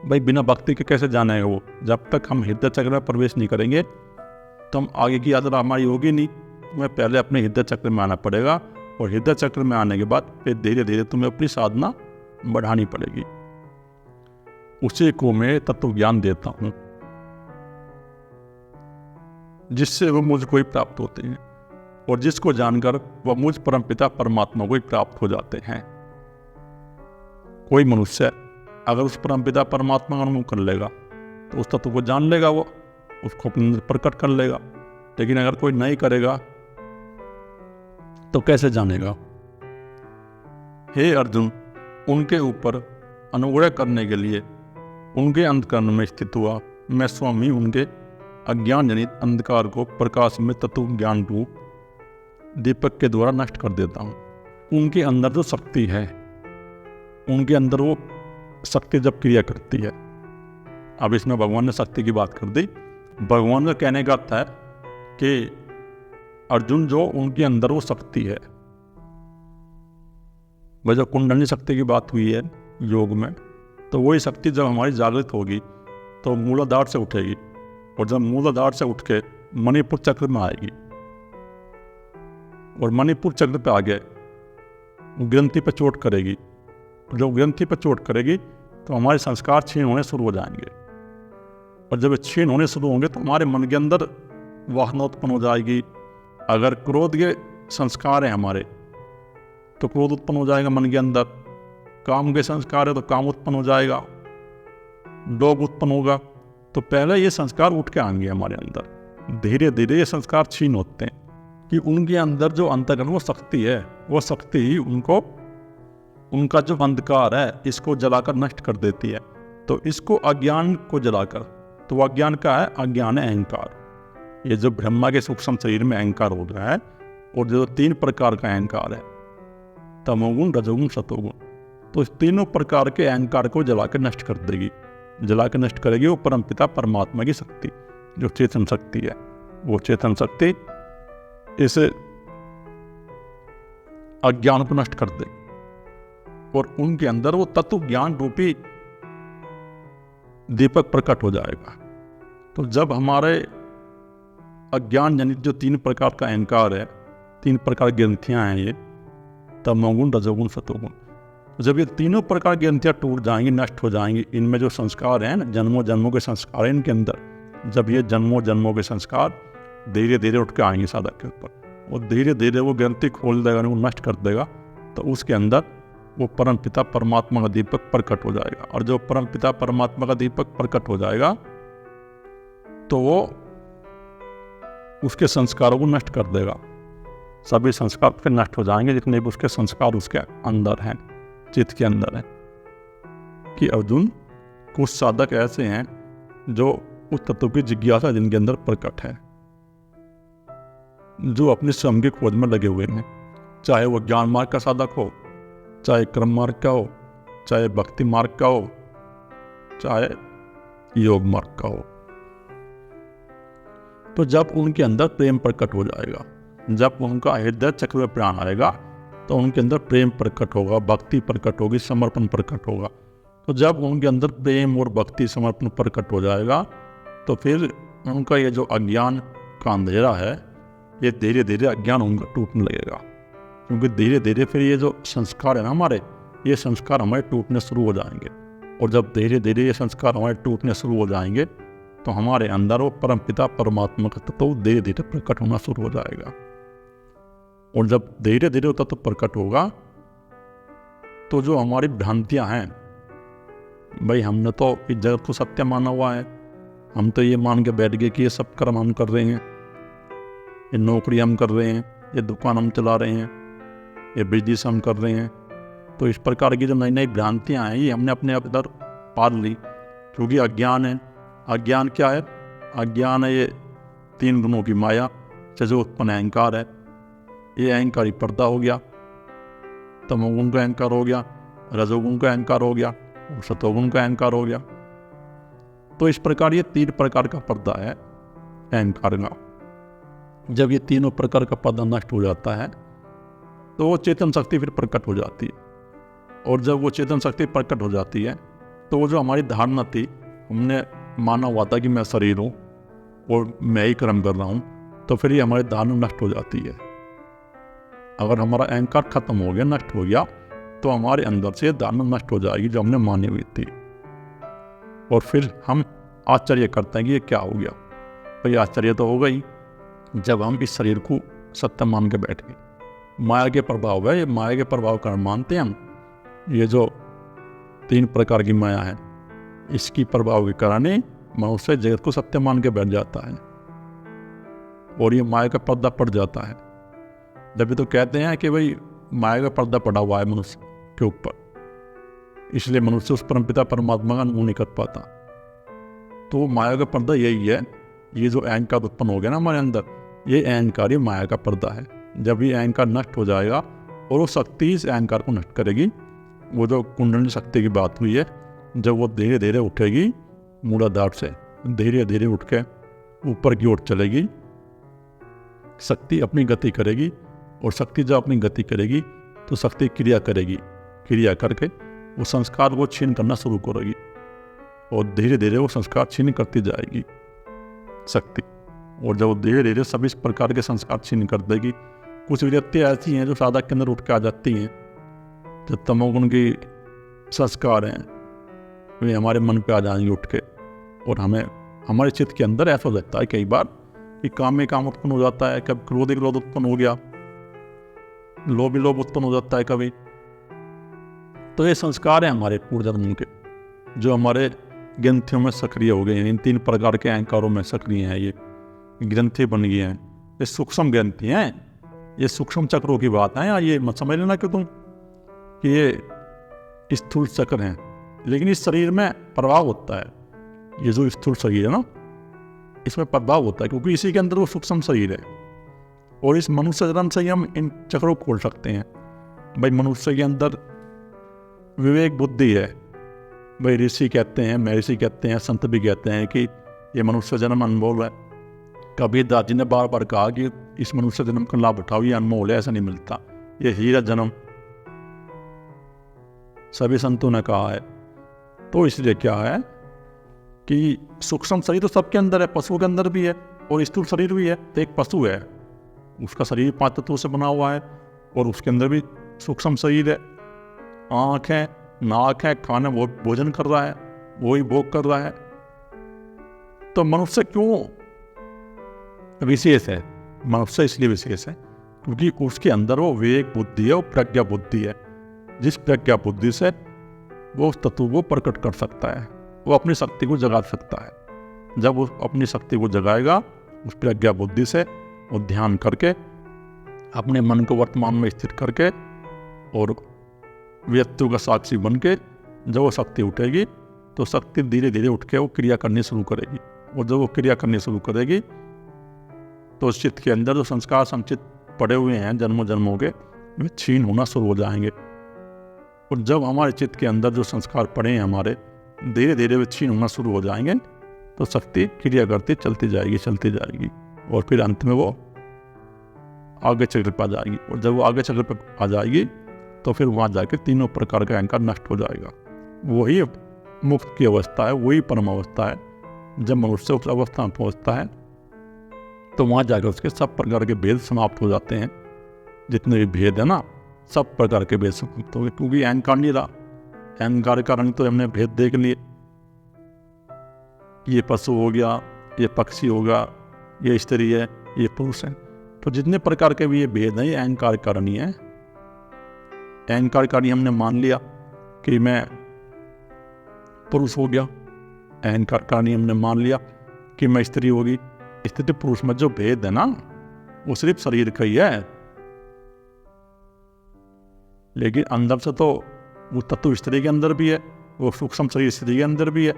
भाई बिना भक्ति के कैसे जानेगा वो। जब तक हम हृदय चक्र में प्रवेश नहीं करेंगे तो हम आगे की यात्रा हमारी होगी नहीं। तुम्हें पहले अपने हृदय चक्र में आना पड़ेगा और हृदय चक्र में आने के बाद फिर धीरे धीरे तुम्हें अपनी साधना बढ़ानी पड़ेगी। उसी को मैं तत्व ज्ञान देता हूँ जिससे वो मुझको ही प्राप्त होते हैं और जिसको जानकर वह मुझ परमपिता परमात्मा को ही प्राप्त हो जाते हैं। कोई मनुष्य अगर उस परमपिता परमात्मा का अनुभव कर लेगा तो उस तत्व को जान लेगा, वो उसको अपने अंदर प्रकट कर लेगा। लेकिन अगर कोई नहीं करेगा तो कैसे जानेगा। हे अर्जुन, उनके ऊपर अनुग्रह करने के लिए उनके अंतःकरण में स्थित हुआ मैं स्वयं ही उनके अज्ञान जनित अंधकार को प्रकाश में तत्व ज्ञान रूप दीपक के द्वारा नष्ट कर देता हूँ। उनके अंदर जो शक्ति है, उनके अंदर वो शक्ति जब क्रिया करती है, अब इसमें भगवान ने शक्ति की बात कर दी। भगवान का कहने का अर्थ है कि अर्जुन जो उनके अंदर वो शक्ति है, वह जो कुंडली शक्ति की बात हुई है योग में, तो वही शक्ति जब हमारी जागृत होगी तो मूलाधार से उठेगी और जब मूलाधार से उठ के मणिपुर चक्र में आएगी और मणिपुर चक्र पे आगे ग्रंथि पे चोट करेगी। जो ग्रंथि पे चोट करेगी तो हमारे संस्कार क्षीण होने शुरू हो जाएंगे और जब क्षीण होने शुरू होंगे तो हमारे मन के अंदर वासना उत्पन्न हो जाएगी। अगर क्रोध के संस्कार हैं हमारे तो क्रोध उत्पन्न हो जाएगा मन के अंदर। काम के संस्कार है तो काम उत्पन्न हो जाएगा, लोभ उत्पन्न होगा। तो पहले ये संस्कार उठ के आएंगे हमारे अंदर। धीरे धीरे ये संस्कार क्षीण होते हैं कि उनके अंदर जो अंतर्गत वो शक्ति है, वो शक्ति ही उनको उनका जो अंधकार है इसको जलाकर नष्ट कर देती है। तो इसको अज्ञान को जलाकर, तो अज्ञान का है, अज्ञान है अहंकार। ये जो ब्रह्मा के सूक्ष्म शरीर में अहंकार हो रहा है और जो 3 प्रकार का अहंकार है, तमोगुण, रजोगुण, सतोगुण, तो इस तीनों प्रकार के अहंकार को जलाकर नष्ट कर देगी। जला के नष्ट करेगी वो परमपिता परमात्मा की शक्ति, जो चेतन शक्ति है। वो चेतन शक्ति इस अज्ञान को नष्ट कर देगी और उनके अंदर वो तत्व ज्ञान रूपी दीपक प्रकट हो जाएगा। तो जब हमारे अज्ञान जनित जो 3 प्रकार का अहंकार है, 3 प्रकार की ग्रंथियां हैं, ये तमोगुण, रजोगुण, सतोगुण, जब ये तीनों प्रकार की ग्रंथियां टूट जाएंगी, नष्ट हो जाएंगी, इनमें जो संस्कार हैं ना, जन्मों जन्मों के संस्कार हैं इनके अंदर, जब ये जन्मों जन्मों के संस्कार धीरे धीरे उठ के आएंगे साधक के ऊपर और धीरे धीरे वो ग्रंथि खोल देगा, वो नष्ट कर देगा, तो उसके अंदर वो परम पिता परमात्मा का दीपक प्रकट हो जाएगा। और जो परम पिता परमात्मा का दीपक प्रकट हो जाएगा तो वो उसके संस्कारों को नष्ट कर देगा। सभी संस्कार फिर नष्ट हो जाएंगे जितने भी उसके संस्कार उसके अंदर हैं, चित्त के अंदर हैं। कि अर्जुन, कुछ साधक ऐसे हैं जो उस तत्व की जिज्ञासा जिनके अंदर प्रकट है, जो अपनी स्वयं की खोज में लगे हुए हैं, चाहे वो ज्ञान मार्ग का साधक हो, चाहे कर्म मार्ग का हो, चाहे भक्ति मार्ग का हो, चाहे योग मार्ग का हो। तो जब उनके अंदर प्रेम प्रकट हो जाएगा, जब उनका हृदय चक्र में प्राण आएगा, तो उनके अंदर प्रेम प्रकट होगा, भक्ति प्रकट होगी, समर्पण प्रकट होगा। तो जब उनके अंदर प्रेम और भक्ति समर्पण प्रकट हो जाएगा, तो फिर उनका ये जो अज्ञान का अंधेरा है, ये धीरे धीरे अज्ञान उनका टूटने लगेगा। क्योंकि धीरे धीरे फिर ये जो संस्कार है ना हमारे, ये संस्कार हमारे टूटने शुरू हो जाएंगे। और जब धीरे धीरे ये संस्कार हमारे टूटने शुरू हो जाएंगे, तो हमारे अंदर वो परम पिता परमात्मा का तत्व धीरे धीरे प्रकट होना शुरू हो जाएगा। और जब धीरे धीरे वो तत्व प्रकट होगा, तो जो हमारी भ्रांतियां हैं, भाई हमने तो इस जगत को सत्य माना हुआ है, हम तो ये मान के बैठ गए कि ये सब कर्म हम कर रहे हैं, ये नौकरी हम कर रहे हैं, ये दुकान हम चला रहे हैं, ये बिजनेस हम कर रहे हैं। तो इस प्रकार की जो नई नई भ्रांतियाँ हैं, ये हमने अपने अंदर पाल ली, क्योंकि अज्ञान है। अज्ञान क्या है? अज्ञान है ये 3 गुणों की माया से जो उत्पन्न अहंकार है। ये अहंकारी पर्दा हो गया, तमोगुण का अहंकार हो गया, रजोगुण का अहंकार हो गया और सतोगुण का अहंकार हो गया। तो इस प्रकार ये 3 प्रकार का पर्दा है अहंकार का। जब ये तीनों प्रकार का पर्दा नष्ट हो जाता है, तो वो चेतन शक्ति फिर प्रकट हो जाती है। और जब वो चेतन शक्ति प्रकट हो जाती है, तो वो जो हमारी धारणा थी, हमने माना हुआ था कि मैं शरीर हूँ और मैं ही कर्म कर रहा हूँ, तो फिर ये हमारी धारणा नष्ट हो जाती है। अगर हमारा अहंकार खत्म हो गया, नष्ट हो गया, तो हमारे अंदर से धारणा नष्ट हो जाएगी जो हमने मानी हुई थी। और फिर हम आश्चर्य करते हैं कि ये क्या हो गया। भाई आश्चर्य तो होगा ही जब हम इस शरीर को सत्य मान के बैठ गए। माया के प्रभाव है, ये माया के प्रभाव का मानते हैं हम। ये जो 3 प्रकार की माया है, इसकी प्रभाव के कारण मनुष्य जगत को सत्य मान के बैठ जाता है और ये माया का पर्दा पड़ जाता है। जब भी तो कहते हैं कि भाई माया का पर्दा पड़ा हुआ है मनुष्य के ऊपर, इसलिए मनुष्य उस परमपिता परमात्मा का अनुभव नहीं कर पाता। तो माया का पर्दा यही है, ये जो अहंकार उत्पन्न हो गया ना हमारे अंदर, ये अहंकार ही माया का पर्दा है। जब ये अहंकार नष्ट हो जाएगा और वो शक्ति इस अहंकार को नष्ट करेगी, वो जो कुंडली शक्ति की बात हुई है, जब वो धीरे धीरे उठेगी मूलाधार से, धीरे धीरे उठ के ऊपर की ओर चलेगी, शक्ति अपनी गति करेगी। और शक्ति जब अपनी गति करेगी तो शक्ति क्रिया करेगी, क्रिया करके वो संस्कार को छीन करना शुरू करेगी और धीरे धीरे वो संस्कार छीन करती जाएगी शक्ति। और जब वो धीरे धीरे सभी प्रकार के संस्कार छीन कर देगी, कुछ व्यक्तियाँ ऐसी हैं जो साधक के अंदर उठ के आ जाती हैं, जो तमोगुण की संस्कार हैं, वे हमारे मन पे आ जाएंगे उठ के। और हमें हमारे चित्त के अंदर ऐसा लगता है कई बार कि काम में काम उत्पन्न हो जाता है, कभी क्रोध ही क्रोध उत्पन्न हो गया, लोभ ही लोभ उत्पन्न हो जाता है कभी। तो ये संस्कार है हमारे पूर्व जन्म के, जो हमारे ग्रंथियों में सक्रिय हो गए हैं। इन 3 प्रकार के अहंकारों में सक्रिय हैं, ये ग्रंथि बन गई हैं। ये सूक्ष्म ग्रंथि हैं, ये सूक्ष्म चक्रों की बात है। ये मत समझ लेना कि तुम कि ये स्थूल चक्र हैं, लेकिन इस शरीर में प्रभाव होता है। ये जो स्थूल शरीर है ना, इसमें प्रभाव होता है, क्योंकि इसी के अंदर वो सूक्ष्म शरीर है। और इस मनुष्य जन्म से ही हम इन चक्रों को खोल सकते हैं। भाई मनुष्य के अंदर विवेक बुद्धि है। भाई ऋषि कहते हैं, महर्षि कहते हैं, संत भी कहते हैं कि ये मनुष्य जन्म अनमोल है। कबीर दास जी ने बार बार कहा कि इस मनुष्य जन्म का लाभ उठाओ, ये अनमोल है, ऐसा नहीं मिलता, ये हीरा जन्म सभी संतों ने कहा है। तो इसलिए क्या है कि सूक्ष्म शरीर तो सबके अंदर है, पशुओं के अंदर भी है और स्थूल शरीर भी है। तो एक पशु है, उसका शरीर 5 तत्वों से बना हुआ है और उसके अंदर भी सूक्ष्म शरीर है। आँख है, नाक है, खाना वो भोजन कर रहा है, वो ही भोग कर रहा है। तो मनुष्य क्यों विशेष है? मनुष्य इसलिए विशेष है क्योंकि उसके अंदर वो विवेक बुद्धि है, वो प्रज्ञा बुद्धि है। जिस प्रज्ञा बुद्धि से वो उस तत्व को प्रकट कर सकता है, वो अपनी शक्ति को जगा सकता है। जब वो अपनी शक्ति को जगाएगा उस प्रज्ञा बुद्धि से, वो ध्यान करके अपने मन को वर्तमान में स्थिर करके और व्यक्तियों का साक्षी बन के जब वो शक्ति उठेगी तो शक्ति धीरे धीरे उठ के वो क्रिया करनी शुरू करेगी। और जब वो क्रिया करनी शुरू करेगी तो उस चित्त के अंदर जो संस्कार संचित पड़े हुए हैं जन्मों जन्मों के, वे छीन होना शुरू हो जाएंगे। और जब हमारे चित्त के अंदर जो संस्कार पड़े हैं हमारे, धीरे धीरे वे छीन होना शुरू हो जाएंगे, तो शक्ति क्रिया करती चलती जाएगी और फिर अंत में वो आगे चक्र पर आ जाएगी। और जब वो आगे चक्र पर आ जाएगी तो फिर वहाँ जाकर तीनों प्रकार का अहंकार नष्ट हो जाएगा। वही मुक्त की अवस्था है, वही परम अवस्था है। जब मनुष्य उस अवस्था में पहुँचता है तो वहाँ जाकर उसके सब प्रकार के भेद समाप्त हो जाते हैं। जितने भी भेद है ना, सब प्रकार के भेद समाप्त हो गए, क्योंकि अहंकार नहीं रहा। अहंकार के कारण तो हमने भेद देख लिए, ये पशु हो गया, ये पक्षी होगा, ये स्त्री है, ये पुरुष है। तो जितने प्रकार के भी ये भेद हैं, ये अहंकार के कारण ही है। अहंकार के कारण हमने मान लिया कि मैं पुरुष हो गया, अहंकार के कारण हमने मान लिया कि मैं स्त्री होगी। स्त्री पुरुष में जो भेद है ना, वो सिर्फ शरीर का ही है, लेकिन अंदर से तो वो तत्व स्त्री के अंदर भी है, वो सूक्ष्म शरीर स्त्री के अंदर भी है,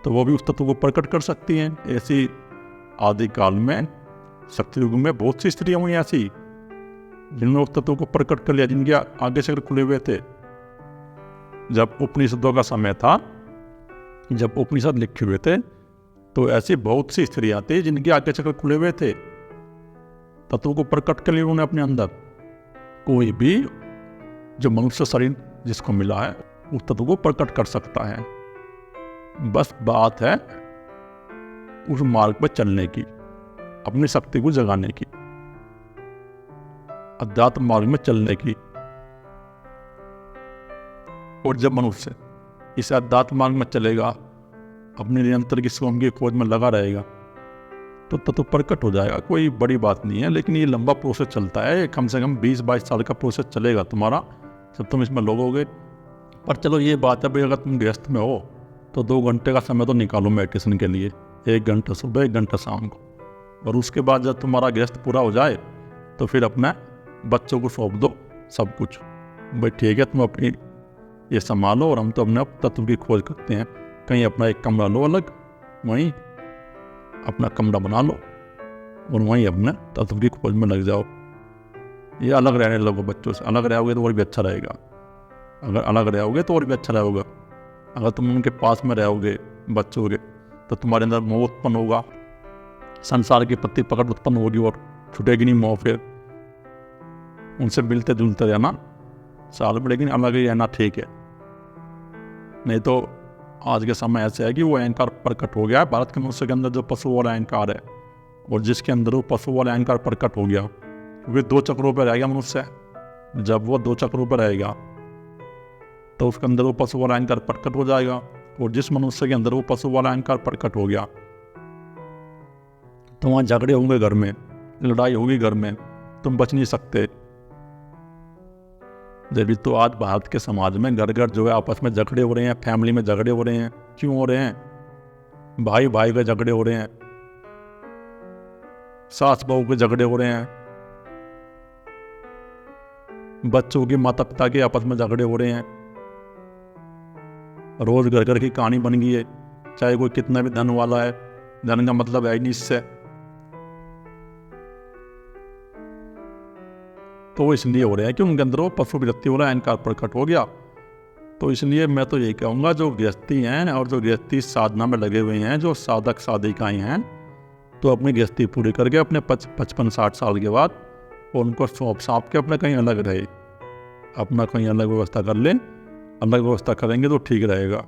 तो वो भी उस तत्व को प्रकट कर सकती हैं। ऐसी आदि काल में शक्ति युग में बहुत सी स्त्रियां हुई ऐसी जिन्होंने उस तत्व को प्रकट कर लिया, जिनके आगे चक्र खुले हुए थे। जब उपनिषदों का समय था, जब उपनिषद लिखे हुए थे, तो ऐसी बहुत सी स्त्रियां थी जिनके आगे चक्र खुले हुए थे, तत्व को प्रकट कर लिया उन्होंने अपने अंदर। कोई भी जो मनुष्य शरीर जिसको मिला है उस तत्व को प्रकट कर सकता है। बस बात है उस मार्ग पर चलने की, अपनी शक्ति को जगाने की, अध्यात्म मार्ग में चलने की। और जब मनुष्य इस अध्यात्म मार्ग में चलेगा, अपने निरंतर की स्वयं की खोज में लगा रहेगा, तो तत्व प्रकट हो जाएगा। कोई बड़ी बात नहीं है, लेकिन ये लंबा प्रोसेस चलता है। कम से कम 20-22 साल का प्रोसेस चलेगा तुम्हारा, जब तुम इसमें लोगोगे। पर चलो ये बात है भाई, अगर तुम गृहस्थ में हो तो 2 घंटे का समय तो निकालो मेडिटेशन के लिए, 1 घंटा सुबह 1 घंटा शाम को। और उसके बाद जब तुम्हारा गृहस्थ पूरा हो जाए तो फिर अपने बच्चों को सौंप दो सब कुछ। भाई ठीक है, तुम अपनी ये संभालो और हम तो अपने तत्व की खोज करते हैं। कहीं अपना एक कमरा लो अलग, वहीं अपना कमरा बना लो और वहीं अपने तत्व की खोज में लग जाओ। ये अलग रहने लगो बच्चों से। अलग रहोगे तो और भी अच्छा रहेगा। अगर अलग रहोगे तो और भी अच्छा रहेगा। अगर तुम उनके पास में रहोगे बच्चों के, तो तुम्हारे अंदर मोह उत्पन्न होगा, संसार के प्रति पकड़ उत्पन्न होगी और छूटेगी नहीं मोह। फिर उनसे मिलते जुलते रहना साल में, लेकिन अलग ही रहना ठीक है। नहीं तो आज के समय ऐसे है कि वो अहंकार प्रकट हो गया है भारत के मनुष्य के अंदर, जो पशु वाला अहंकार है। और जिसके अंदर वो पशु वाला अहंकार प्रकट हो गया, क्योंकि 2 चक्रों पर रहेगा मनुष्य। जब वो 2 चक्रों पर रहेगा तो उसके अंदर वो पशु वाला अहंकार प्रकट हो जाएगा। और जिस मनुष्य के अंदर वो पशु वाला अहंकार प्रकट हो गया, तो वहाँ झगड़े होंगे घर में, लड़ाई होगी घर में, तुम बच नहीं सकते। जब तो आज भारत के समाज में घर घर जो है आपस में झगड़े हो रहे हैं, फैमिली में झगड़े हो रहे हैं। क्यों हो रहे हैं? भाई भाई के झगड़े हो रहे हैं, सास बहू के झगड़े हो रहे हैं, बच्चों की माता पिता के आपस में झगड़े हो रहे हैं। रोज घर घर की कहानी बन गई है, चाहे कोई कितना भी धन वाला है, धन का मतलब है ही नहीं इससे। तो वो इसलिए हो रहा है कि उनके अंदर वो पशु वृत्ति वाला अहंकार प्रकट हो गया। तो इसलिए मैं तो यही कहूँगा, जो गृहस्थी हैं और जो गृहस्थी साधना में लगे हुए हैं, जो साधक साधिकाएँ हैं, तो अपनी गृहस्थी पूरी करके अपने 55-60 साल के बाद उनको सौंप के अपना कहीं अलग रहे, अपना कहीं अलग व्यवस्था कर लें। अलग व्यवस्था करेंगे तो ठीक रहेगा।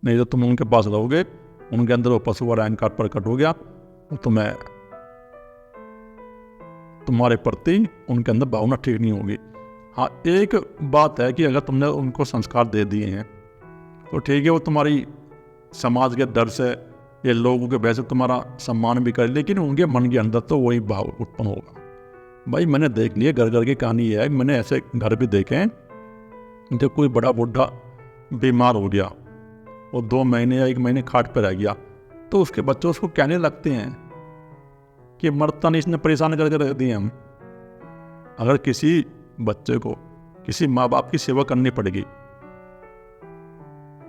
नहीं तो तुम उनके पास रहोगे, उनके अंदर वो पशु वाला अहंकार प्रकट हो गया, तो तुम्हारे प्रति उनके अंदर भावना ठीक नहीं होगी। हाँ, एक बात है कि अगर तुमने उनको संस्कार दे दिए हैं तो ठीक है, वो तुम्हारी समाज के डर से ये लोगों के वैसे तुम्हारा सम्मान भी कर, लेकिन उनके मन के अंदर तो वही भाव उत्पन्न होगा। भाई मैंने देख लिया, घर घर की कहानी है, मैंने ऐसे घर भी देखे हैं जब कोई बड़ा बुढ़ा बीमार हो गया और 2 महीने या 1 महीने खाट पर रह गया, तो उसके बच्चे उसको कहने लगते हैं कि मरता नहीं, इसने परेशान करके रख दिए हम। अगर किसी बच्चे को किसी माँ बाप की सेवा करनी पड़ेगी,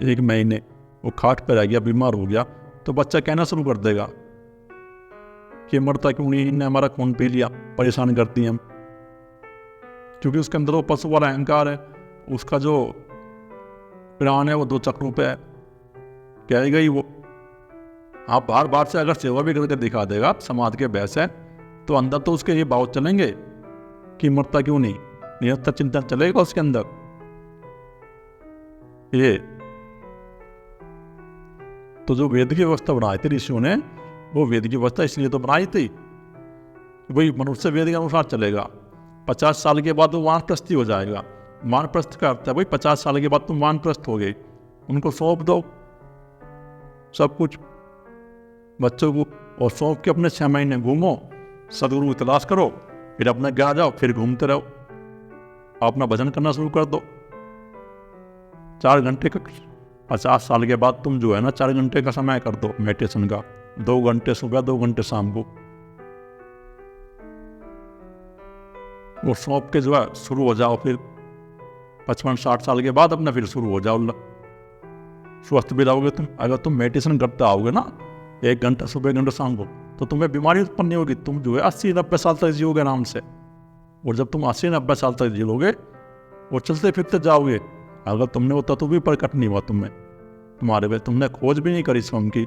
1 महीने वो खाट पर रह गया, बीमार हो गया, तो बच्चा कहना शुरू कर देगा कि मरता क्यों नहीं, इन्हें हमारा खून पी लिया, परेशान कर दिए हम। क्योंकि उसके अंदर वो पशु वाला अहंकार है, उसका जो प्राण है वो 2 चक्रों पे है, कहेगा ही वो। आप बार बार से अगर सेवा भी करके दिखा देगा, समाज के बहस है, तो अंदर तो उसके ये भाव चलेंगे कि मरता क्यों नहीं, निरंतर चिंतन चलेगा उसके अंदर। ये तो जो वेद की व्यवस्था बनाई थी ऋषियों ने, वो वेद की व्यवस्था इसलिए तो बनाई थी, वही मनुष्य वेद के अनुसार चलेगा। 50 साल के बाद वो वानप्रस्थी हो जाएगा। वानप्रस्थ का अर्थ है भाई 50 साल के बाद तुम वानप्रस्थ हो गए, उनको सौंप दो सब कुछ बच्चों को, और सौंप के अपने 6 महीने घूमो, सदगुरु की तलाश करो, फिर अपने घर आ जाओ, फिर घूमते रहो, अपना भजन करना शुरू कर दो। 4 घंटे का 50 साल के बाद तुम जो है ना 4 घंटे का समय कर दो मेडिटेशन का, 2 घंटे सुबह, 2 घंटे शाम को। वो सौंप के जो है शुरू हो जाओ, फिर 55-60 साल के बाद अपना फिर शुरू हो जाओ। स्वस्थ भी रहोगे तुम। अगर तुम मेडिटेशन करते आओगे ना 1 घंटा सुबह, 1 घंटा शाम को, तो तुम्हें बीमारी उत्पन्न नहीं होगी। तुम जो है 80-90 साल तक जियोगे आराम से। और जब तुम 80-90 साल तक जी लोगे और चलते फिरते जाओगे, अगर तुमने वो तत्व भी प्रकट नहीं हुआ तुम्हारे में, तुमने खोज भी नहीं करी स्वयं की,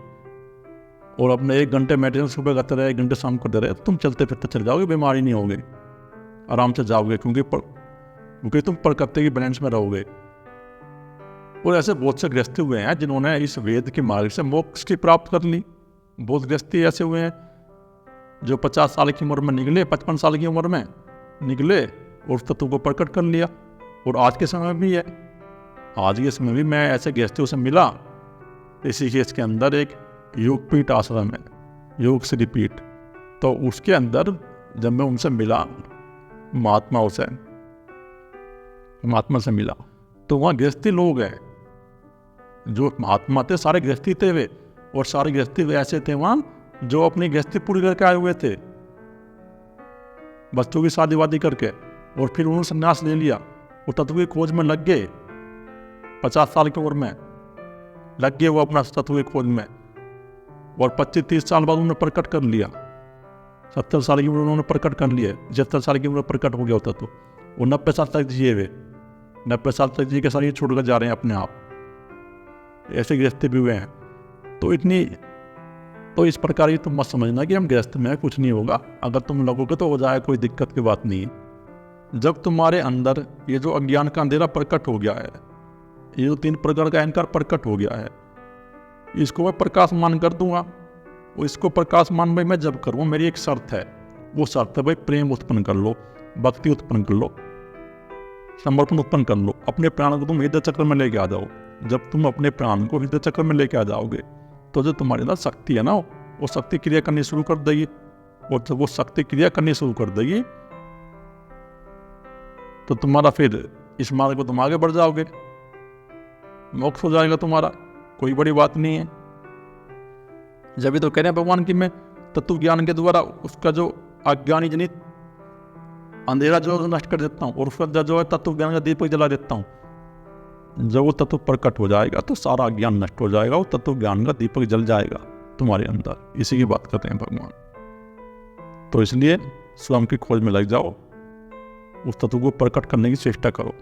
और अपने 1 घंटे मेडिटेशन सुबह करते रहे, 1 घंटे शाम करते रहे, तुम चलते फिरते चल जाओगे, बीमारी नहीं होगी, आराम से जाओगे, क्योंकि तुम प्रकृति की बैलेंस में रहोगे। और ऐसे बहुत से गृहस्थी हुए हैं जिन्होंने इस वेद के मार्ग से मोक्ष की प्राप्त कर ली। बहुत गृहस्थी ऐसे हुए हैं जो 50 साल की उम्र में निकले, 55 साल की उम्र में निकले और तत्व को प्रकट कर लिया। और आज के समय में भी है, आज के समय भी मैं ऐसे गृहस्थियों से मिला। ऋषिकेश के अंदर एक योगपीठ आश्रम है, योग श्री पीठ, तो उसके अंदर जब मैं उनसे मिला, महात्मा से मिला, तो वहाँ गृहस्थी लोग हैं। जो महात्मा थे सारे गृहस्थी थे वे, और सारे गृहस्थी ऐसे थे वहाँ जो अपनी गृहस्थी पूरी करके आए हुए थे, बच्चों की शादी वादी करके, और फिर उन्होंने संन्यास ले लिया और तत्व की खोज में लग गए। 50 साल की उम्र में लग गए वो अपना तत्व की खोज में, और 25-30 साल बाद उन्होंने प्रकट कर लिया। 70 साल की उम्र उन्होंने प्रकट कर लिया, 75 साल की उम्र प्रकट हो गया होता तो वो 90 साल तक जिए वे, 90 साल तक जी के सारे छोड़कर जा रहे हैं अपने आप। ऐसे गृहस्थी भी हुए हैं। तो इस प्रकार ही तुम मत समझना कि हम गृहस्थ में कुछ नहीं होगा। अगर तुम लगोगे तो हो जाए, कोई दिक्कत की बात नहीं है। जब तुम्हारे अंदर ये जो अज्ञान का अंधेरा प्रकट हो गया है, ये जो 3 प्रकार का अहंकार प्रकट हो गया है, इसको मैं प्रकाशमान कर दूंगा। और इसको प्रकाशमान भाई मैं जब करूँ, मेरी एक शर्त है, वो शर्त है भाई प्रेम उत्पन्न कर लो, भक्ति उत्पन्न कर लो, समर्पण उत्पन्न कर लो। अपने प्राण को तुम हृदय चक्र में लेके आ जाओ। जब तुम अपने प्राण को हृदय चक्र में लेके आ जाओगे, तो जो तुम्हारे अंदर शक्ति है ना, वो शक्ति क्रिया करनी शुरू कर देगी। और जब वो शक्ति क्रिया करनी शुरू कर देगी, तो तुम्हारा फिर इस मार्ग को तुम आगे बढ़ जाओगे, मोक्ष हो जाएगा तुम्हारा, कोई बड़ी बात नहीं है। जब भी तो कह रहे हैं भगवान की मैं तत्व ज्ञान के द्वारा उसका जो अज्ञानी जनित अंधेरा जो नष्ट कर देता हूँ, और उसका जो है तत्व ज्ञान का दीपक जला देता हूँ। जब वो तत्व प्रकट हो जाएगा तो सारा ज्ञान नष्ट हो जाएगा, वो तत्व ज्ञान का दीपक जल जाएगा तुम्हारे अंदर। इसी की बात करते हैं भगवान। तो इसलिए स्वयं की खोज में लग जाओ, उस तत्व को प्रकट करने की चेष्टा करो।